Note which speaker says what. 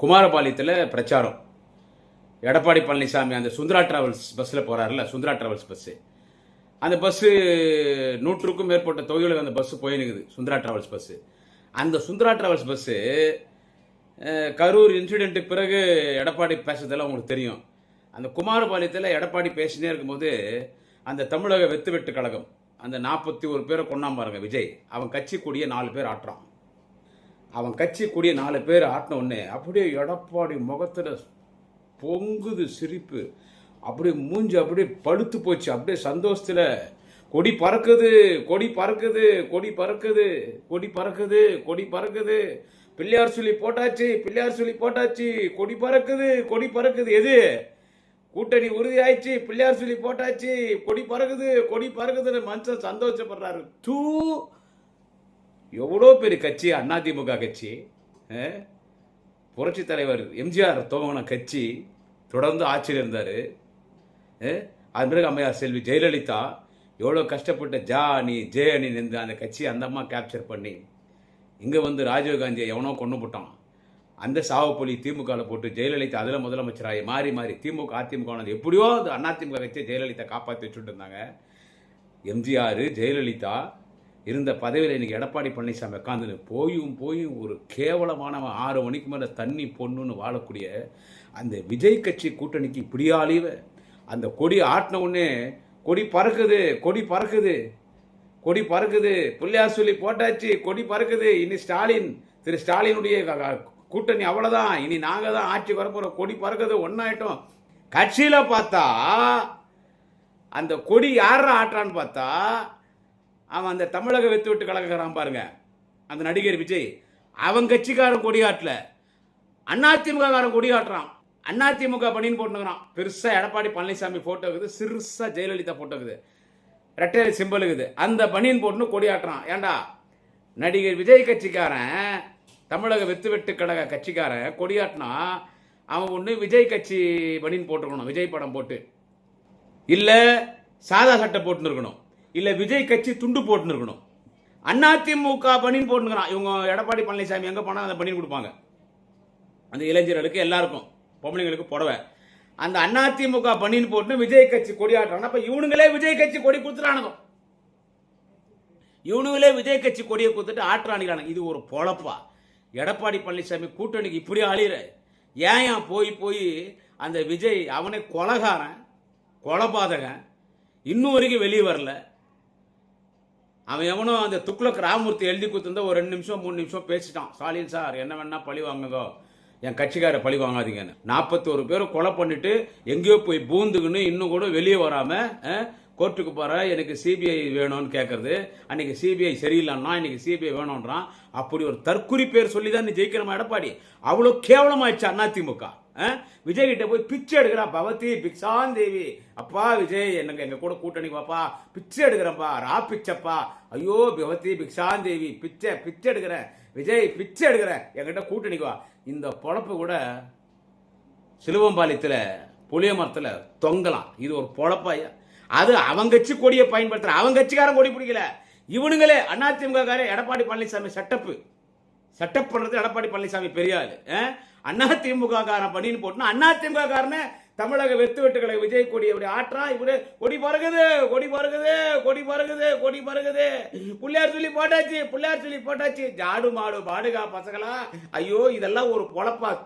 Speaker 1: குமாரபாளையத்தில் பிரச்சாரம். எடப்பாடி பழனிசாமி அந்த சுந்தரா டிராவல்ஸ் பஸ்ஸில் போகிறாருல்ல, சுந்தரா டிராவல்ஸ் பஸ்ஸு. அந்த பஸ்ஸு 100க்கும் மேற்பட்ட தொகைகளுக்கு அந்த பஸ்ஸு போயினுக்குது, சுந்தரா டிராவல்ஸ் பஸ்ஸு. அந்த சுந்தரா டிராவல்ஸ் பஸ்ஸு கரூர் இன்சிடென்ட்டுக்கு பிறகு எடப்பாடி பேசுறதெல்லாம் உங்களுக்கு தெரியும். அந்த குமாரபாளையத்தில் எடப்பாடி பேசினே இருக்கும்போது அந்த தமிழக வெத்து கழகம் அந்த 41 பேரை கொண்டாம் பாருங்க விஜய், அவன் கட்சி கூடிய 4 பேர் ஆட்டுறான். அவன் கட்சி கூடிய 4 பேர் ஆட்டின உடனே அப்படியே எடப்பாடி முகத்தில் பொங்குது சிரிப்பு, அப்படியே மூஞ்சி அப்படியே பழுத்து போச்சு. அப்படியே சந்தோஷத்தில் கொடி பறக்குது, கொடி பறக்குது, கொடி பறக்குது, கொடி பறக்குது, கொடி பறக்குது, பிள்ளையார் சொல்லி போட்டாச்சு, பிள்ளையார் சொல்லி போட்டாச்சு, கொடி பறக்குது, கொடி பறக்குது. எது கூட்டணி உறுதி ஆயிடுச்சு, பிள்ளையார் சொல்லி போட்டாச்சு, கொடி பறக்குது, கொடி பறக்குதுன்னு மனுஷன் சந்தோஷப்படுறாரு. தூ, எவ்வளோ பெரிய கட்சி அதிமுக கட்சி, புரட்சி தலைவர் எம்ஜிஆர் துவங்கின கட்சி, தொடர்ந்து ஆட்சியில் இருந்தார். அது பிறகு அம்மையார் செல்வி ஜெயலலிதா எவ்வளோ கஷ்டப்பட்ட ஜே அணி நின்று அந்த கட்சியை அந்த அம்மா கேப்சர் பண்ணி இங்கே வந்து ராஜீவ்காந்தியை எவனோ கொண்டு போட்டான். அந்த சாவப்பொலி திமுகவில் போட்டு ஜெயலலிதா அதில் முதலமைச்சராகி மாறி மாறி திமுக அதிமுக எப்படியோ அந்த அதிமுக கட்சியை ஜெயலலிதா காப்பாற்றி வச்சுட்டு இருந்தாங்க. எம்ஜிஆர் ஜெயலலிதா இருந்த பதவியில் இன்னைக்கு எடப்பாடி பழனிசாமி உட்காந்துன்னு போயும் ஒரு கேவலமான 6 மணிக்கு மேலே தண்ணி பொண்ணுன்னு வாழக்கூடிய அந்த விஜய் கட்சி கூட்டணிக்கு இப்படியாலிவ அந்த கொடி ஆட்டின உடனே கொடி பறக்குது, கொடி பறக்குது, கொடி பறக்குது, பிள்ளையார் சொல்லி போட்டாச்சு, கொடி பறக்குது. இனி திரு ஸ்டாலினுடைய கூட்டணி அவ்வளோதான், இனி நாங்கள் தான் ஆட்சி வரப்போகிறோம், கொடி பறக்குது, ஒன்றாயிட்டோம். கட்சியில் பார்த்தா அந்த கொடி யார ஆட்டுறான்னு பார்த்தா அவன் அந்த தமிழக வெத்து கலக்கிறான் பாருங்க, அந்த நடிகர் விஜய். அவன் கட்சிக்காரன் கொடி ஆட்டல, அதிமுக காரன் கொடி ஆட்டுறான். அதிமுக பணின்னு போட்டுக்கிறான். பெருசாக எடப்பாடி பழனிசாமி ஃபோட்டோ இருக்குது, சிறுசா ஜெயலலிதா ஃபோட்டோ இருக்குது, ரெட்டையல் சிம்பிள் இருக்குது. அந்த பணின்னு போட்டுன்னு கொடி ஆட்டுறான். ஏண்டா நடிகர் விஜய் கட்சிக்காரன் தமிழக வெத்து கழக கட்சிக்காரன் கொடியாட்டினா அவன் ஒன்று விஜய் கட்சி பணின்னு போட்டுருக்கணும், விஜய் படம் போட்டு, இல்லை சாதா சட்டை போட்டுன்னு இருக்கணும், இல்லை விஜய் கட்சி துண்டு போட்டுன்னு இருக்கணும். அதிமுக பணின்னு போட்டுக்கிறான். இவங்க எடப்பாடி பழனிசாமி எங்கே போனால் அந்த பணின்னு கொடுப்பாங்க அந்த இளைஞர்களுக்கு, எல்லாருக்கும், பொம்பளைங்களுக்கு புடவை. அந்த அதிமுக பணின்னு போட்டு விஜய் கட்சி கொடியாட்டுறாங்க. அப்போ இவனுங்களே விஜய் கட்சி கொடி கொடுத்துட்டானுங்க, இவனுங்களே விஜய் கட்சி கொடியை கொடுத்துட்டு ஆட்டுறானுங்க. இது ஒரு பொழப்பா? எடப்பாடி பழனிசாமி கூட்டணிக்கு இப்படி அழியிற ஏன் போய் அந்த விஜய் அவனை கொலகாரன், கொலபாதகன், இன்னும் வரைக்கும் வெளியே வரல. அவன் எவனோ அந்த துக்ளக் ராமூர்த்தி எழுதி கொடுத்துருந்தா ஒரு 2 நிமிஷம் 3 நிமிஷம் பேசிட்டான். ஸ்டாலின் சார் என்ன வேணா பழி வாங்குதோ, என் கட்சிக்கார பழி வாங்காதீங்கன்னு. 41 பேரை கொலை பண்ணிட்டு எங்கேயோ போய் பூந்துக்குன்னு இன்னும் கூட வெளியே வராம கோர்ட்டுக்கு போற, எனக்கு சிபிஐ வேணும்னு கேட்கறது. அன்னைக்கு சிபிஐ சரியில்லைன்னா இன்னைக்கு சிபிஐ வேணும்ன்றான். அப்படி ஒரு தற்குறி பேர் சொல்லி தான் நீ ஜெயிக்கிறமா எடப்பாடி? அவ்வளோ கேவலமாயிடுச்சு அதிமுக. விஜய் கிட்ட போய் பிச்சை எடுக்கிறா, பவதி பிக்ஷான் தேவி, அப்பா விஜய் எனக்கு எங்க கூட கூட்டணிக்கு வாப்பா, பிச்சை எடுக்கிறப்பா, ரா பிச்சப்பா, ஐயோ பவதி பிக்ஷான் தேவி, பிச்சை பிச்சை எடுக்கிறேன் விஜய், பிச்சை எடுக்கிறேன், என்கிட்ட கூட்டணிக்கு வா. இந்த பொழப்பு கூட சிலுவம்பாளையத்தில் புளிய மரத்தில் தொங்கலாம். இது ஒரு பொழப்பாயா? அது அவங்க கட்சி கொடியை பயன்படுத்துற, அவங்க கட்சிக்காரன் கொடி பிடிக்கல, இவனுங்களே அதிமுக காரே எடப்பாடி பழனிசாமி செட்டப் பண்றது. எடப்பாடி பழனிசாமி பெரிய ஆளு, அதிமுக காரன் பண்ணின்னு போட்டு அதிமுக காரனே தமிழக வெட்டுகளை விஜய் கொடி அப்படி ஆற்றா. இவரு கொடி பறகுது, கொடி பறகுது, கொடி பறகுது, கொடி பறகுது, பிள்ளையார் சொல்லி போட்டாச்சு, பிள்ளையார் சொல்லி போட்டாச்சு. ஜாடு மாடு பாடுகா பசங்களா, ஐயோ இதெல்லாம் ஒரு பொழப்பா?